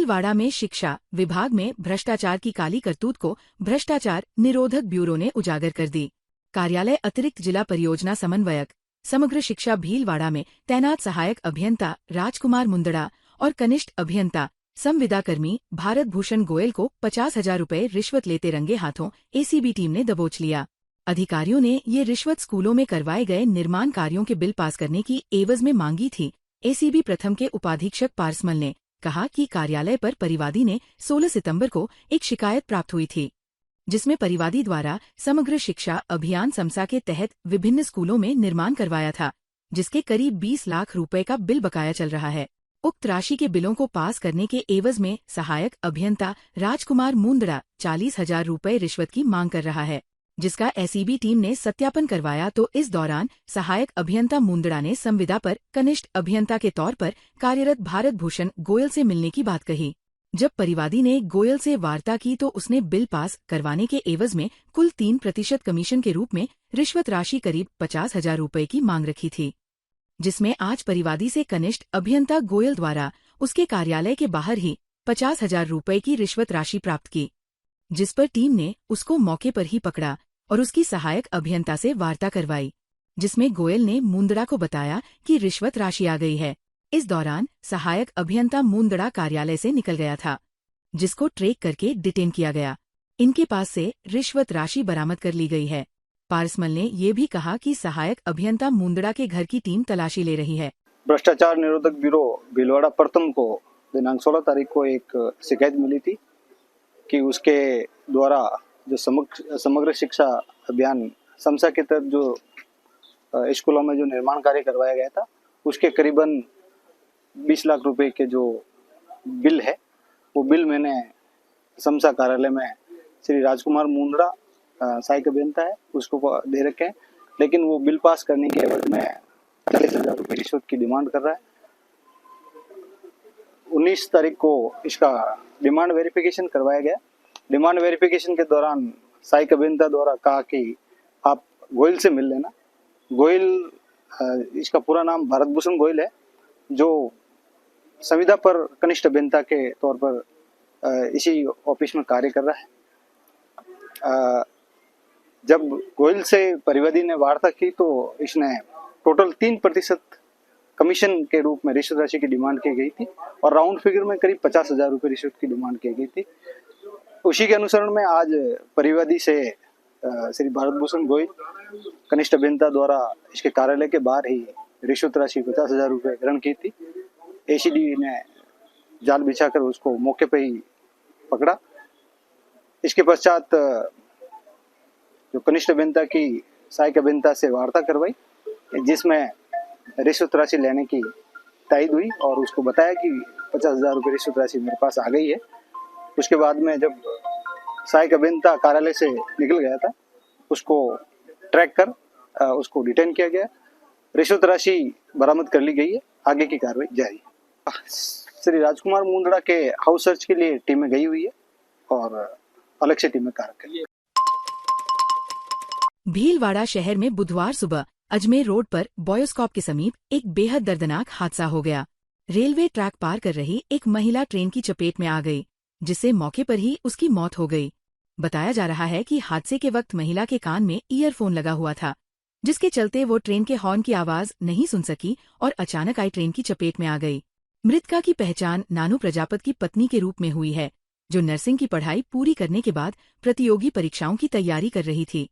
भीलवाड़ा में शिक्षा विभाग में भ्रष्टाचार की काली करतूत को भ्रष्टाचार निरोधक ब्यूरो ने उजागर कर दी। कार्यालय अतिरिक्त जिला परियोजना समन्वयक समग्र शिक्षा भीलवाड़ा में तैनात सहायक अभियंता राजकुमार मुंदड़ा और कनिष्ठ अभियंता संविदा कर्मी भारत भूषण गोयल को 50,000 रुपए रिश्वत लेते रंगे हाथों एसीबी टीम ने दबोच लिया। अधिकारियों ने ये रिश्वत स्कूलों में करवाए गए निर्माण कार्यों के बिल पास करने की एवज में मांगी थी। एसीबी प्रथम के उपाधीक्षक पारसमल ने कहा कि कार्यालय पर परिवादी ने 16 सितंबर को एक शिकायत प्राप्त हुई थी, जिसमें परिवादी द्वारा समग्र शिक्षा अभियान समसा के तहत विभिन्न स्कूलों में निर्माण करवाया था, जिसके करीब 20 लाख रुपए का बिल बकाया चल रहा है। उक्त राशि के बिलों को पास करने के एवज में सहायक अभियंता राजकुमार मुंदड़ा 40,000 रुपए रिश्वत की मांग कर रहा है, जिसका एसीबी टीम ने सत्यापन करवाया तो इस दौरान सहायक अभियंता मुंदड़ा ने संविदा पर कनिष्ठ अभियंता के तौर पर कार्यरत भारत भूषण गोयल से मिलने की बात कही। जब परिवादी ने गोयल से वार्ता की तो उसने बिल पास करवाने के एवज में कुल 3% कमीशन के रूप में रिश्वत राशि करीब 50,000 रुपए की मांग रखी थी, जिसमें आज परिवादी से कनिष्ठ अभियंता गोयल द्वारा उसके कार्यालय के बाहर ही 50,000 रुपए की रिश्वत राशि प्राप्त की, जिस पर टीम ने उसको मौके पर ही पकड़ा और उसकी सहायक अभियंता से वार्ता करवाई, जिसमें गोयल ने मुंदड़ा को बताया कि रिश्वत राशि आ गई है। इस दौरान सहायक अभियंता मुंदड़ा कार्यालय से निकल गया था, जिसको ट्रेक करके डिटेन किया गया। इनके पास से रिश्वत राशि बरामद कर ली गई है। पारसमल ने ये भी कहा कि सहायक अभियंता मुंदड़ा के घर की टीम तलाशी ले रही है। भ्रष्टाचार निरोधक ब्यूरो भीलवाड़ा प्रथम को दिनांक 16 तारीख को एक शिकायत मिली थी कि उसके द्वारा जो समग्र शिक्षा अभियान समसा के तहत जो स्कूलों में जो निर्माण कार्य करवाया गया था, उसके करीबन 20 लाख रुपए के जो बिल है, वो बिल मैंने समसा कार्यालय में श्री राजकुमार मुंदड़ा सहायक अभियंता है उसको दे रखे हैं, लेकिन वो बिल पास करने के एवज में 40,000 रुपये रिश्वत की डिमांड कर रहा है। 19 तारीख को इसका डिमांड वेरिफिकेशन करवाया गया। डिमांड वेरिफिकेशन के दौरान सहायक अभियंता द्वारा कहा कि आप गोयल से मिल लेना। गोयल इसका पूरा नाम भारत भूषण गोयल है, जो संविदा पर कनिष्ठ अभियंता के तौर पर इसी ऑफिस में कार्य कर रहा है। जब गोयल से परिवादी ने वार्ता की तो इसने टोटल 3% कमीशन के रूप में रिश्वत राशि की डिमांड की गई थी और राउंड फिगर में करीब 50,000 रुपये रिश्वत की डिमांड की गई थी। उसी के अनुसरण में आज परिवादी से श्री भारत भूषण गोयल कनिष्ठ अभियंता द्वारा इसके कार्यालय के बाहर ही रिश्वत राशि 50,000 रुपये ग्रहण की थी। एसीडी ने जाल बिछाकर उसको मौके पर ही पकड़ा। इसके पश्चात जो कनिष्ठ अभियंता की सहायक अभियंता से वार्ता करवाई, जिसमें रिश्वत राशि लेने की तायद हुई और उसको बताया कि 50,000 रुपये रिश्वत राशि मेरे पास आ गई है। उसके बाद में जब सहायक अभियंता कार्यालय से निकल गया था, उसको ट्रैक कर उसको डिटेन किया गया। रिश्वत राशि बरामद कर ली गई है, आगे की कार्रवाई जारी। श्री राजकुमार मुंदड़ा के हाउस सर्च के लिए टीमें गई हुई है और अलग से टीमें कार्य कर रही है। भीलवाड़ा शहर में बुधवार सुबह अजमेर रोड पर बॉयोस्कोप के समीप एक बेहद दर्दनाक हादसा हो गया। रेलवे ट्रैक पार कर रही एक महिला ट्रेन की चपेट में आ गई, जिससे मौके पर ही उसकी मौत हो गई। बताया जा रहा है कि हादसे के वक्त महिला के कान में ईयरफोन लगा हुआ था, जिसके चलते वो ट्रेन के हॉर्न की आवाज नहीं सुन सकी और अचानक आई ट्रेन की चपेट में आ गई। मृतका की पहचान नानू प्रजापत की पत्नी के रूप में हुई है, जो नर्सिंग की पढ़ाई पूरी करने के बाद प्रतियोगी परीक्षाओं की तैयारी कर रही थी।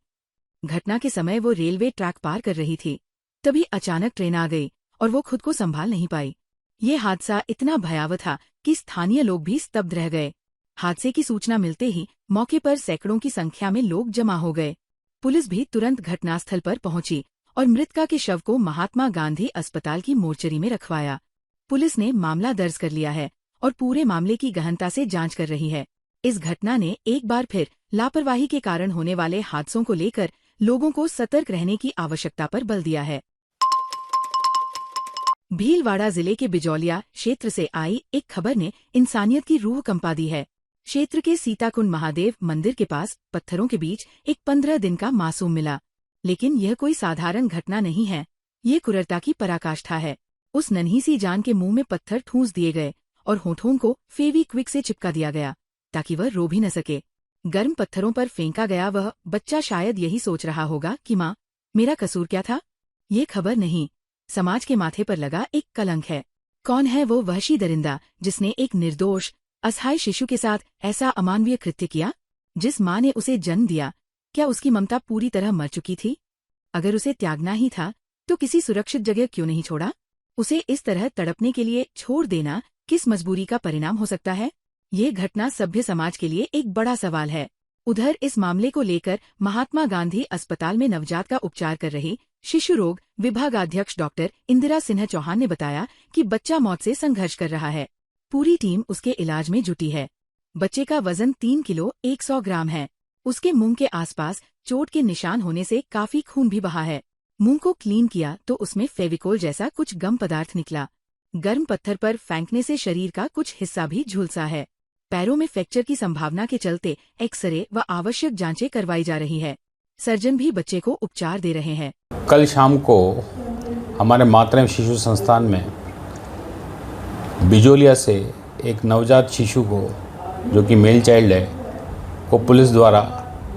घटना के समय वो रेलवे ट्रैक पार कर रही थी, तभी अचानक ट्रेन आ गई और वो खुद को संभाल नहीं पाई। ये हादसा इतना भयावह था कि स्थानीय लोग भी स्तब्ध रह गए। हादसे की सूचना मिलते ही मौके पर सैकड़ों की संख्या में लोग जमा हो गए। पुलिस भी तुरंत घटनास्थल पर पहुंची और मृतका के शव को महात्मा गांधी अस्पताल की मोर्चरी में रखवाया। पुलिस ने मामला दर्ज कर लिया है और पूरे मामले की गहनता से जांच कर रही है। इस घटना ने एक बार फिर लापरवाही के कारण होने वाले हादसों को लेकर लोगों को सतर्क रहने की आवश्यकता पर बल दिया है। भीलवाड़ा जिले के बिजौलिया क्षेत्र से आई एक खबर ने इंसानियत की रूह कंपा दी है। क्षेत्र के सीताकुंड महादेव मंदिर के पास पत्थरों के बीच एक 15 दिन का मासूम मिला, लेकिन यह कोई साधारण घटना नहीं है। ये क्रूरता की पराकाष्ठा है। उस नन्ही सी जान के मुंह में पत्थर ठूंस दिए गए और होठों को फेविक्विक से चिपका दिया गया ताकि वह रो भी न सके। गर्म पत्थरों पर फेंका गया वह बच्चा शायद यही सोच रहा होगा कि माँ, मेरा कसूर क्या था? ये खबर नहीं, समाज के माथे पर लगा एक कलंक है। कौन है वो वहशी दरिंदा जिसने एक निर्दोष असहाय शिशु के साथ ऐसा अमानवीय कृत्य किया? जिस माँ ने उसे जन्म दिया, क्या उसकी ममता पूरी तरह मर चुकी थी? अगर उसे त्यागना ही था तो किसी सुरक्षित जगह क्यों नहीं छोड़ा? उसे इस तरह तड़पने के लिए छोड़ देना किस मजबूरी का परिणाम हो सकता है? ये घटना सभ्य समाज के लिए एक बड़ा सवाल है। उधर इस मामले को लेकर महात्मा गांधी अस्पताल में नवजात का उपचार कर रही शिशु रोग विभागाध्यक्ष डॉक्टर इंदिरा सिन्हा चौहान ने बताया कि बच्चा मौत से संघर्ष कर रहा है। पूरी टीम उसके इलाज में जुटी है। बच्चे का वजन 3 किलो 100 ग्राम है। उसके मुंह के आसपास चोट के निशान होने से काफी खून भी बहा है। मुंह को क्लीन किया तो उसमें फेविकोल जैसा कुछ गम पदार्थ निकला। गर्म पत्थर पर फेंकने से शरीर का कुछ हिस्सा भी झुलसा है। पैरों में फ्रैक्चर की संभावना के चलते एक्सरे व आवश्यक जांचें करवाई जा रही है। सर्जन भी बच्चे को उपचार दे रहे हैं। कल शाम को हमारे मातृ एवं शिशु संस्थान में बिजोलिया से एक नवजात शिशु को, जो कि मेल चाइल्ड है, को पुलिस द्वारा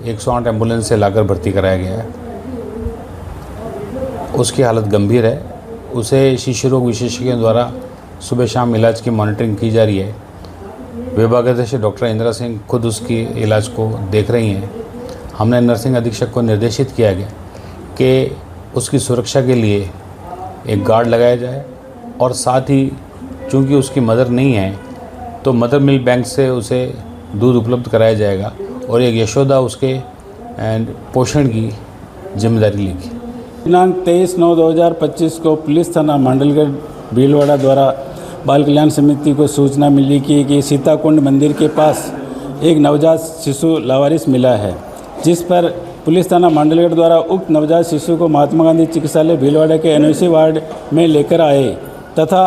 108 एम्बुलेंस से लाकर भर्ती कराया गया है। उसकी हालत गंभीर है। उसे शिशु रोग विशेषज्ञों द्वारा सुबह शाम इलाज की मॉनिटरिंग की जा रही है। विभागाध्यक्ष डॉक्टर इंदिरा सिंह खुद उसकी इलाज को देख रही हैं। हमने नर्सिंग अधीक्षक को निर्देशित किया गया कि उसकी सुरक्षा के लिए एक गार्ड लगाया जाए और साथ ही चूंकि उसकी मदर नहीं है तो मदर मिल्क बैंक से उसे दूध उपलब्ध कराया जाएगा और एक यशोदा उसके पोषण की जिम्मेदारी लेगी। दिनांक 23/9/2025 को पुलिस थाना मांडलगढ़ भीलवाड़ा द्वारा बाल कल्याण समिति को सूचना मिली कि सीताकुंड मंदिर के पास एक नवजात शिशु लावारिस मिला है, जिस पर पुलिस थाना मांडलगढ़ द्वारा उक्त नवजात शिशु को महात्मा गांधी चिकित्सालय भीलवाड़ा के एनओसी वार्ड में लेकर आए तथा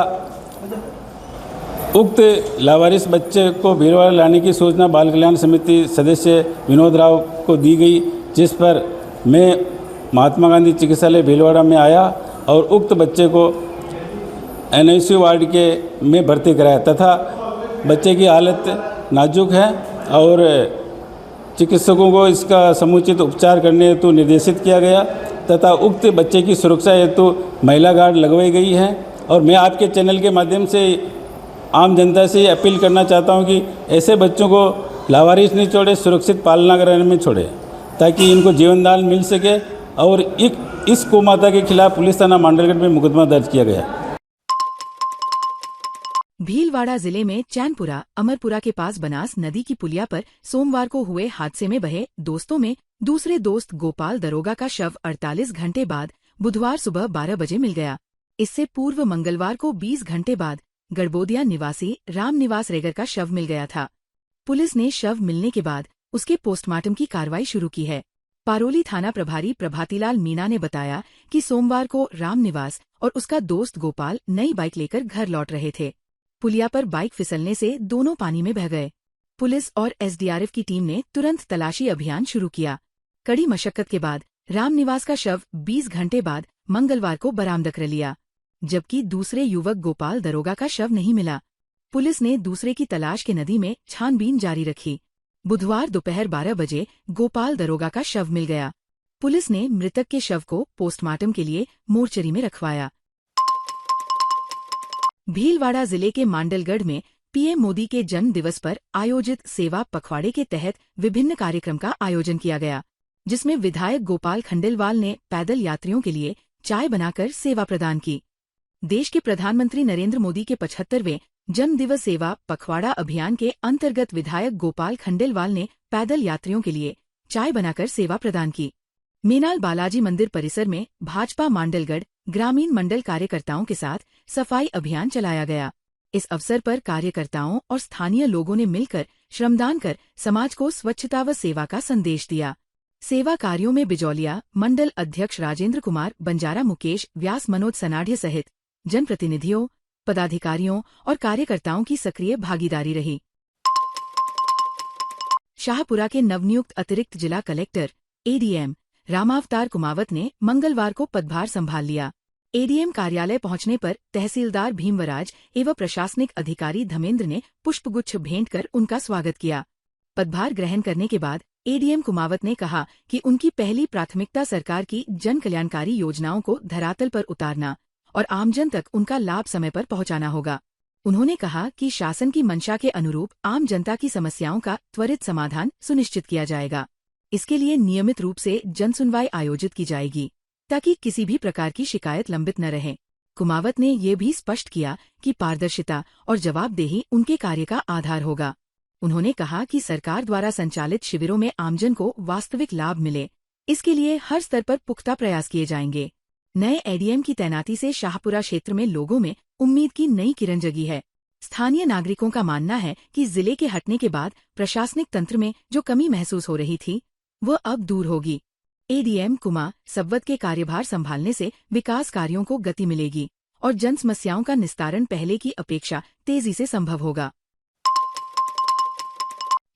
उक्त लावारिस बच्चे को भीलवाड़ा लाने की सूचना बाल कल्याण समिति सदस्य विनोद राव को दी गई, जिस पर मैं महात्मा गांधी चिकित्सालय भीलवाड़ा में आया और उक्त बच्चे को एनओसी वार्ड के में भर्ती कराया तथा बच्चे की हालत नाजुक है और चिकित्सकों को इसका समुचित उपचार करने हेतु निर्देशित किया गया तथा उक्त बच्चे की सुरक्षा हेतु महिला गार्ड लगवाई गई है। और मैं आपके चैनल के माध्यम से आम जनता से अपील करना चाहता हूं कि ऐसे बच्चों को लावारिस नहीं छोड़े, सुरक्षित पालना कराने में छोड़े ताकि इनको जीवनदान मिल सके। और इस कुमाता के खिलाफ पुलिस थाना मांडलगढ़ में मुकदमा दर्ज किया गया। भीलवाड़ा जिले में चैनपुरा अमरपुरा के पास बनास नदी की पुलिया पर सोमवार को हुए हादसे में बहे दोस्तों में दूसरे दोस्त गोपाल दरोगा का शव 48 घंटे बाद बुधवार सुबह 12 बजे मिल गया। इससे पूर्व मंगलवार को 20 घंटे बाद गड़बोदिया निवासी राम निवास रेगर का शव मिल गया था। पुलिस ने शव मिलने के बाद उसके पोस्टमार्टम की कार्रवाई शुरू की है। पारोली थाना प्रभारी प्रभातीलाल मीणा ने बताया कि सोमवार को राम निवास और उसका दोस्त गोपाल नई बाइक लेकर घर लौट रहे थे। पुलिया पर बाइक फिसलने से दोनों पानी में बह गए। पुलिस और एसडीआरएफ की टीम ने तुरंत तलाशी अभियान शुरू किया। कड़ी मशक्कत के बाद राम निवास का शव 20 घंटे बाद मंगलवार को बरामद कर लिया, जबकि दूसरे युवक गोपाल दरोगा का शव नहीं मिला। पुलिस ने दूसरे की तलाश के नदी में छानबीन जारी रखी। बुधवार दोपहर 12 बजे गोपाल दरोगा का शव मिल गया। पुलिस ने मृतक के शव को पोस्टमार्टम के लिए मोर्चरी में रखवाया। भीलवाड़ा जिले के मांडलगढ़ में पीएम मोदी के जन्म दिवस पर आयोजित सेवा पखवाड़े के तहत विभिन्न कार्यक्रम का आयोजन किया गया, जिसमें विधायक गोपाल खंडेलवाल ने पैदल यात्रियों के लिए चाय बनाकर सेवा प्रदान की। देश के प्रधानमंत्री नरेंद्र मोदी के 75वें जन्म दिवस सेवा पखवाड़ा अभियान के अंतर्गत विधायक गोपाल खंडेलवाल ने पैदल यात्रियों के लिए चाय बनाकर सेवा प्रदान की। मेनाल बालाजी मंदिर परिसर में भाजपा मांडलगढ़ ग्रामीण मंडल कार्यकर्ताओं के साथ सफाई अभियान चलाया गया। इस अवसर पर कार्यकर्ताओं और स्थानीय लोगों ने मिलकर श्रमदान कर समाज को स्वच्छता व सेवा का संदेश दिया। सेवा कार्यों में बिजौलिया मंडल अध्यक्ष राजेंद्र कुमार बंजारा, मुकेश व्यास, मनोज सनाढ़े सहित जनप्रतिनिधियों, पदाधिकारियों और कार्यकर्ताओं की सक्रिय भागीदारी रही। शाहपुरा के नवनियुक्त अतिरिक्त जिला कलेक्टर एडीएम रामावतार कुमावत ने मंगलवार को पदभार संभाल लिया। एडीएम कार्यालय पहुंचने पर तहसीलदार भीमवराज एवं प्रशासनिक अधिकारी धर्मेंद्र ने पुष्पगुच्छ भेंट कर उनका स्वागत किया। पदभार ग्रहण करने के बाद एडीएम कुमावत ने कहा कि उनकी पहली प्राथमिकता सरकार की जन कल्याणकारी योजनाओं को धरातल पर उतारना और आमजन तक उनका लाभ समय पर पहुंचाना होगा। उन्होंने कहा कि शासन की मंशा के अनुरूप आम जनता की समस्याओं का त्वरित समाधान सुनिश्चित किया जाएगा। इसके लिए नियमित रूप से जनसुनवाई आयोजित की जाएगी ताकि किसी भी प्रकार की शिकायत लंबित न रहे। कुमावत ने ये भी स्पष्ट किया कि पारदर्शिता और जवाबदेही उनके कार्य का आधार होगा। उन्होंने कहा कि सरकार द्वारा संचालित शिविरों में आमजन को वास्तविक लाभ मिले, इसके लिए हर स्तर पर पुख्ता प्रयास किए जाएंगे। नए एडीएम की तैनाती से शाहपुरा क्षेत्र में लोगों में उम्मीद की नई किरण जगी है। स्थानीय नागरिकों का मानना है कि जिले के हटने के बाद प्रशासनिक तंत्र में जो कमी महसूस हो रही थी वह अब दूर होगी। एडीएम कुमा सब्बत के कार्यभार संभालने से विकास कार्यों को गति मिलेगी और जन समस्याओं का निस्तारण पहले की अपेक्षा तेजी से संभव होगा।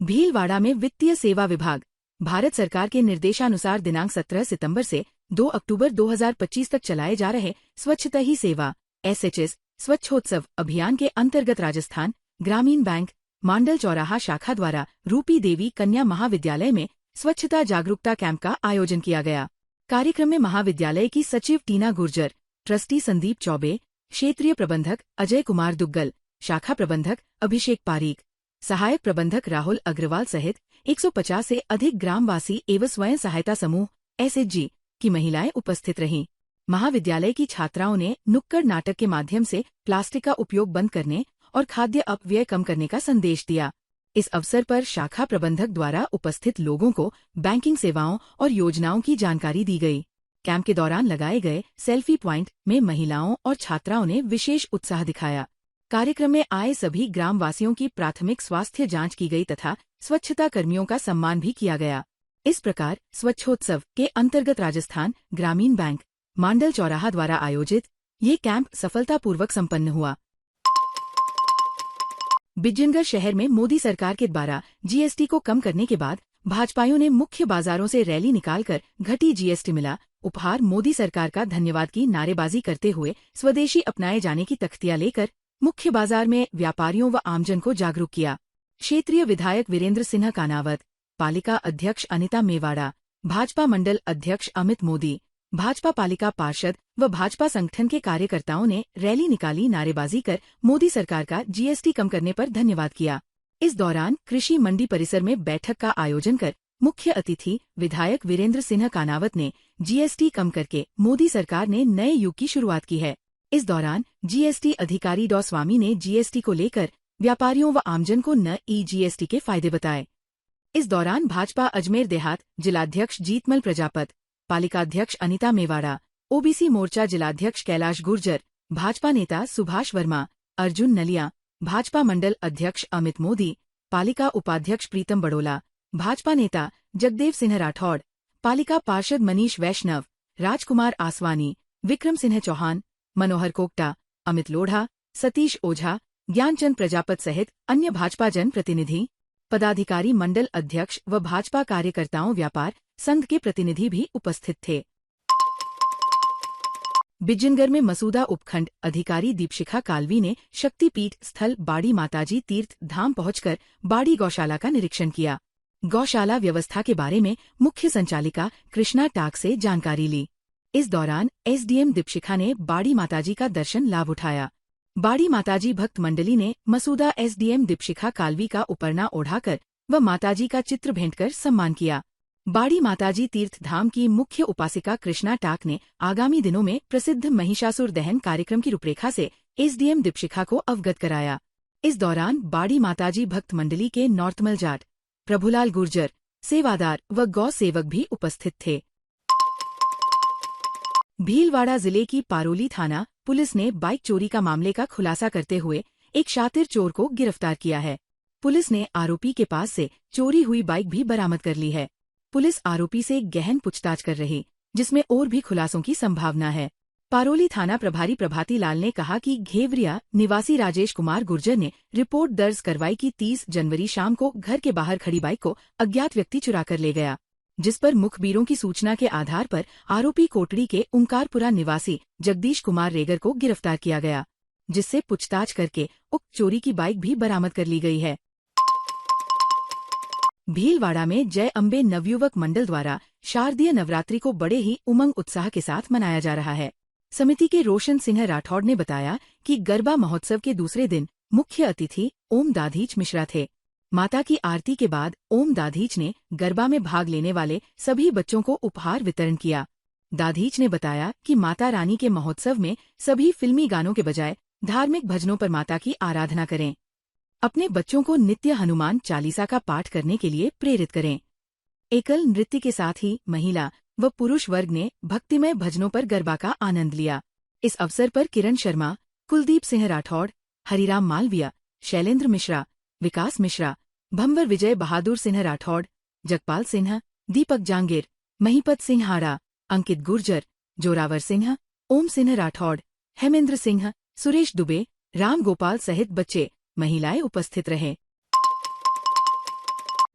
भीलवाड़ा में वित्तीय सेवा विभाग भारत सरकार के निर्देशानुसार दिनांक 17 सितंबर से 2 अक्टूबर 2025 तक चलाए जा रहे स्वच्छता ही सेवा SHS स्वच्छोत्सव अभियान के अंतर्गत राजस्थान ग्रामीण बैंक मांडल चौराहा शाखा द्वारा रूपी देवी कन्या महाविद्यालय में स्वच्छता जागरूकता कैंप का आयोजन किया गया। कार्यक्रम में महाविद्यालय की सचिव टीना गुर्जर, ट्रस्टी संदीप चौबे, क्षेत्रीय प्रबंधक अजय कुमार दुग्गल, शाखा प्रबंधक अभिषेक पारीक, सहायक प्रबंधक राहुल अग्रवाल सहित 150 से अधिक ग्रामवासी एवं स्वयं सहायता समूह SHG की महिलाएं उपस्थित रहीं। महाविद्यालय की छात्राओं ने नुक्कड़ नाटक के माध्यम से प्लास्टिक का उपयोग बंद करने और खाद्य अपव्यय कम करने का संदेश दिया। इस अवसर पर शाखा प्रबंधक द्वारा उपस्थित लोगों को बैंकिंग सेवाओं और योजनाओं की जानकारी दी गई। कैंप के दौरान लगाए गए सेल्फी प्वाइंट में महिलाओं और छात्राओं ने विशेष उत्साह दिखाया। कार्यक्रम में आए सभी ग्रामवासियों की प्राथमिक स्वास्थ्य जांच की गई तथा स्वच्छता कर्मियों का सम्मान भी किया गया। इस प्रकार स्वच्छोत्सव के अंतर्गत राजस्थान ग्रामीण बैंक मांडल चौराहा द्वारा आयोजित ये कैंप सफलतापूर्वक संपन्न हुआ। बिजनगढ़ शहर में मोदी सरकार के द्वारा GST को कम करने के बाद भाजपाइयों ने मुख्य बाजारों से रैली निकालकर घटी GST मिला उपहार मोदी सरकार का धन्यवाद की नारेबाजी करते हुए स्वदेशी अपनाए जाने की तख्तियां लेकर मुख्य बाजार में व्यापारियों व आमजन को जागरूक किया। क्षेत्रीय विधायक वीरेंद्र सिन्हा कानावत, पालिका अध्यक्ष अनिता मेवाड़ा, भाजपा मंडल अध्यक्ष अमित मोदी, भाजपा पालिका पार्षद व भाजपा संगठन के कार्यकर्ताओं ने रैली निकाली, नारेबाजी कर मोदी सरकार का GST कम करने पर धन्यवाद किया। इस दौरान कृषि मंडी परिसर में बैठक का आयोजन कर मुख्य अतिथि विधायक वीरेंद्र सिन्हा कानावत ने GST कम करके मोदी सरकार ने नए युग की शुरुआत की है। इस दौरान GST अधिकारी डॉ स्वामी ने GST को लेकर व्यापारियों व आमजन को न GST के फायदे बताए। इस दौरान भाजपा अजमेर देहात जिलाध्यक्ष जीतमल प्रजापत, पालिकाध्यक्ष अनिता मेवाड़ा, OBC मोर्चा जिलाध्यक्ष कैलाश गुर्जर, भाजपा नेता सुभाष वर्मा, अर्जुन नलिया, भाजपा मंडल अध्यक्ष अमित मोदी, पालिका उपाध्यक्ष प्रीतम बड़ोला, भाजपा नेता जगदेव सिंह राठौड़, पालिका पार्षद मनीष वैष्णव, राजकुमार आसवानी, विक्रम सिंह चौहान, मनोहर कोकटा, अमित लोढ़ा, सतीश ओझा, ज्ञानचंद प्रजापत सहित अन्य भाजपा जन प्रतिनिधि, पदाधिकारी, मंडल अध्यक्ष व भाजपा कार्यकर्ताओं व्यापार संघ के प्रतिनिधि भी उपस्थित थे। बिजनगढ़ में मसूदा उपखंड अधिकारी दीपशिखा कालवी ने शक्तिपीठ स्थल बाड़ी माताजी तीर्थ धाम पहुंचकर बाड़ी गौशाला का निरीक्षण किया। गौशाला व्यवस्था के बारे में मुख्य संचालिका कृष्णा टाक से जानकारी ली। इस दौरान SDM दीपशिखा ने बाड़ी माताजी का दर्शन लाभ उठाया। बाड़ी माताजी भक्त मंडली ने मसूदा SDM दीपशिखा कालवी का उपरना ओढ़ाकर व माताजी का चित्र भेंट कर सम्मान किया। बाड़ी माताजी तीर्थ धाम की मुख्य उपासिका कृष्णा टाक ने आगामी दिनों में प्रसिद्ध महिषासुर दहन कार्यक्रम की रूपरेखा से SDM दीपशिखा को अवगत कराया। इस दौरान बाड़ी माताजी भक्त मंडली के नॉर्थमल जाट, प्रभुलाल गुर्जर, सेवादार व गौ सेवक भी उपस्थित थे। भीलवाड़ा जिले की पारोली थाना पुलिस ने बाइक चोरी का मामले का खुलासा करते हुए एक शातिर चोर को गिरफ्तार किया है। पुलिस ने आरोपी के पास से चोरी हुई बाइक भी बरामद कर ली है। पुलिस आरोपी से गहन पूछताछ कर रही, जिसमें और भी खुलासों की संभावना है। पारोली थाना प्रभारी प्रभाती लाल ने कहा कि घेवरिया निवासी राजेश कुमार गुर्जर ने रिपोर्ट दर्ज करवाई कि 30 जनवरी शाम को घर के बाहर खड़ी बाइक को अज्ञात व्यक्ति चुरा कर ले गया। जिस पर मुखबिरों की सूचना के आधार पर आरोपी कोटड़ी के ओंकारपुरा निवासी जगदीश कुमार रेगर को गिरफ्तार किया गया, जिससे पूछताछ करके उक्त चोरी की बाइक भी बरामद कर ली गई है। भीलवाड़ा में जय अम्बे नवयुवक मंडल द्वारा शारदीय नवरात्रि को बड़े ही उमंग उत्साह के साथ मनाया जा रहा है। समिति के रोशन सिंह राठौड़ ने बताया कि गरबा महोत्सव के दूसरे दिन मुख्य अतिथि ओम दाधीच मिश्रा थे। माता की आरती के बाद ओम दाधीच ने गरबा में भाग लेने वाले सभी बच्चों को उपहार वितरण किया। दाधीच ने बताया कि माता रानी के महोत्सव में सभी फिल्मी गानों के बजाय धार्मिक भजनों पर माता की आराधना करें। अपने बच्चों को नित्य हनुमान चालीसा का पाठ करने के लिए प्रेरित करें। एकल नृत्य के साथ ही महिला व पुरुष वर्ग ने भक्तिमय भजनों पर गरबा का आनंद लिया। इस अवसर पर किरण शर्मा, कुलदीप सिंह राठौड़, हरिराम मालविया, शैलेंद्र मिश्रा, विकास मिश्रा, भंवर विजय बहादुर सिंह राठौड़, जगपाल सिंह, दीपक जांगिर, महीपत सिंह हाड़ा, अंकित गुर्जर, जोरावर सिंह, ओम सिंह राठौड़, हेमेंद्र सिंह, सुरेश दुबे, राम गोपाल सहित बच्चे, महिलाएं उपस्थित रहे।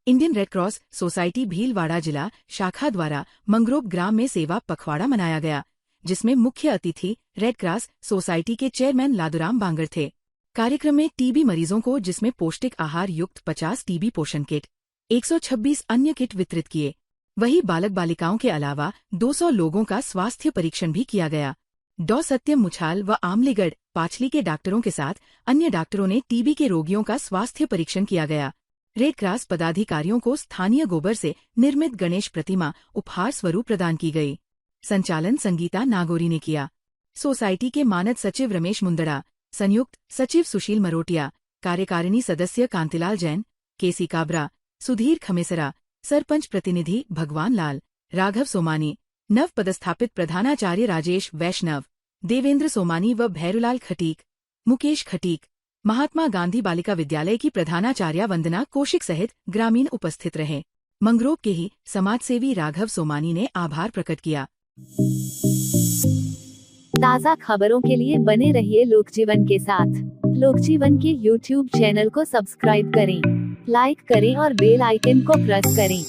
Indian red cross society Bhilwara जिला शाखा द्वारा मंगरोब ग्राम में सेवा पखवाड़ा मनाया गया, जिसमें मुख्य अतिथि रेड क्रॉस सोसाइटी के चेयरमैन लादुराम बांगर थे। कार्यक्रम में टीबी मरीजों को जिसमें पौष्टिक आहार युक्त 50 टीबी पोषण किट, 126 अन्य किट वितरित किए। वहीं बालक बालिकाओं के अलावा 200 लोगों का स्वास्थ्य परीक्षण भी किया गया। डॉ सत्यम मुछाल व आमलीगढ़ पाछली के डॉक्टरों के साथ अन्य डॉक्टरों ने टीबी के रोगियों का स्वास्थ्य परीक्षण किया गया। रेड क्रॉस पदाधिकारियों को स्थानीय गोबर से निर्मित गणेश प्रतिमा उपहार स्वरूप प्रदान की गई। संचालन संगीता नागोरी ने किया। सोसाइटी के मानद सचिव रमेश मुंदड़ा, संयुक्त सचिव सुशील मरोटिया, कार्यकारिणी सदस्य कांतिलाल जैन, केसी काबरा, सुधीर खमेसरा, सरपंच प्रतिनिधि भगवान लाल, राघव सोमानी, नव पदस्थापित प्रधानाचार्य राजेश वैष्णव, देवेंद्र सोमानी व भैरूलाल खटीक, मुकेश खटीक, महात्मा गांधी बालिका विद्यालय की प्रधानाचार्या वंदना कौशिक सहित ग्रामीण उपस्थित रहे। मंगरोब के ही समाजसेवी राघव सोमानी ने आभार प्रकट किया। ताज़ा खबरों के लिए बने रहिए लोकजीवन के साथ। लोकजीवन के YouTube चैनल को सब्सक्राइब करें, लाइक करें और बेल आइकन को प्रेस करें,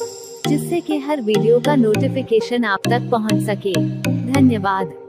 जिससे कि हर वीडियो का नोटिफिकेशन आप तक पहुंच सके। धन्यवाद।